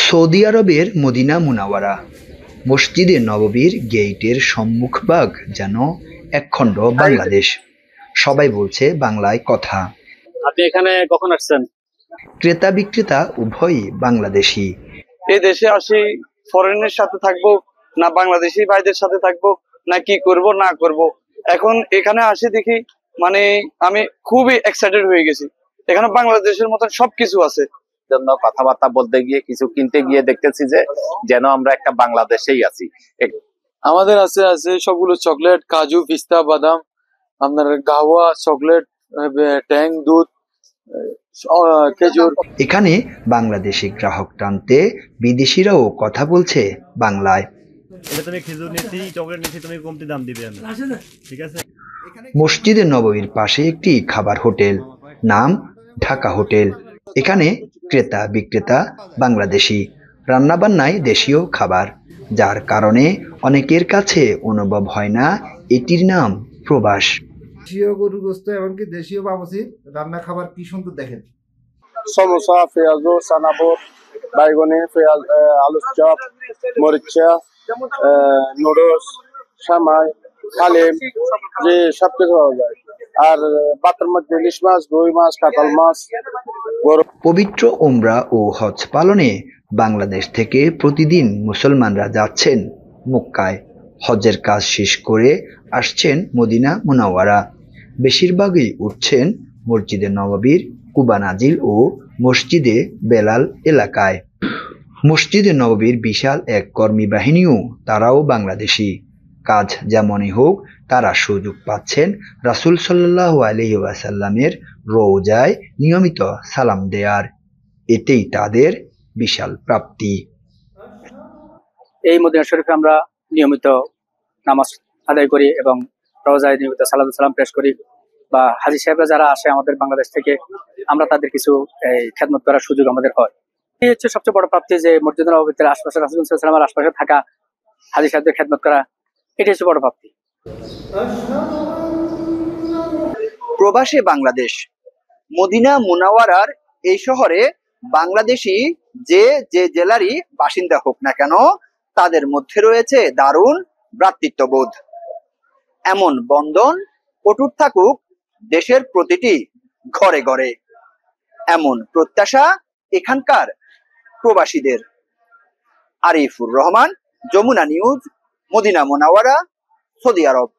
Saudi আরবের Medina Munawwara মসজিদে নববীর গেইটের সম্মুখভাগ যেন একখণ্ড বাংলাদেশ। সবাই বলছে বাংলায় কথা। আপনি এখানে কখন আসছেন? ক্রেতা বিক্রেতা উভয়ই বাংলাদেশি। এই দেশে আসি ফরেনের সাথে থাকবো না বাংলাদেশি ভাইদের সাথে থাকবো না কি করব না করব। এখন এখানে আসি দেখি মানে আমি খুবই এক্সাইটেড হয়ে গেছি। এখানে বাংলাদেশের মতন সবকিছু আছে। জন্য কথাবার্তা বলতে গিয়ে কিছু কিনতে গিয়ে দেখতেছি যে যেন আমরা একটা বাংলাদেশেই আছি। আমাদের আছে আছে সবগুলো চকলেট, কাজু, পিস্তা, বাদাম, আপনার গাওয়া, চকলেট, ট্যাং, দুধ, খেজুর। এখানে বাংলাদেশি গ্রাহক টানতে বিদেশিরাও কথা বলছে বাংলায়। এটা তুমি খেজুর নিচ্ছি, চকলেট নিচ্ছি, তুমি কমতি দাম দিবে, ঠিক আছে। মসজিদে নববীর পাশে একটি খাবার হোটেল, নাম ঢাকা হোটেল। এখানে ক্রেতা বিক্রেতা বাংলাদেশি, রান্নাবান্নায় দেশীয় খাবার, যার কারণে অনেকের কাছে অনুভব হয় না এটির নাম প্রবাস। দেশীয় গরুর গোস্ত এমনকি দেশীয় বাবুচির রান্না খাবার কি সুন্দর দেখেন। সমোসা, পেঁয়াজু, চানাবুট, বাইগনি, পেঁয়াজ, আলুর চপ, মরিচা, নুডলস, সামাই, হালিম, যে সবকিছু পাওয়া যায়। আর বাতের মধ্যে ইলিশ মাছ, রুই মাছ, কাতল মাছ। পবিত্র উমরা ও হজ পালনে বাংলাদেশ থেকে প্রতিদিন মুসলমানরা যাচ্ছেন মক্কায়। হজের কাজ শেষ করে আসছেন মদিনা মুনাওয়ারা। বেশিরভাগই উঠছেন মসজিদে নববীর কুবা নাজিল ও মসজিদে বেলাল এলাকায়। মসজিদে নববীর বিশাল এক কর্মী বাহিনীও তারাও বাংলাদেশি। কাজ যেমনই হোক, তারা সুযোগ পাচ্ছেন রাসূল সাল্লাল্লাহু আলাইহি ওয়াসাল্লামের রওজায় নিয়মিত সালাম দেয়ার। এতেই তাদের বিশাল প্রাপ্তি। এই মদিনা শরীফে আমরা নিয়মিত নামাজ আদায় করি এবং রওজায় নিয়মিত সালাম পেশ করি, বা হাজী সাহেবরা যারা আসে আমাদের বাংলাদেশ থেকে, আমরা তাদের কিছু খেদমত করার সুযোগ আমাদের হয়। এই হচ্ছে সবচেয়ে বড় প্রাপ্তি, যে মসজিদুল নববীর আশপাশে রাসূল সাল্লাল্লাহু আলাইহি ওয়াসাল্লামের আশপাশে থাকা হাজী সাহেবদের খেদমত করা, এটি হচ্ছে বড় প্রাপ্তি। প্রবাসে বাংলাদেশ। মদিনা মুনাওয়ারার এই শহরে বাংলাদেশি যে জেলারই বাসিন্দা হোক না কেন, তাদের মধ্যে রয়েছে দারুণ ভ্রাতৃত্ববোধ। এমন বন্ধন অটুট থাকুক দেশের প্রতিটি ঘরে ঘরে, এমন প্রত্যাশা এখানকার প্রবাসীদের। Arifur Rahman, Jamuna news, Madina Munawwara, Saudi আরব।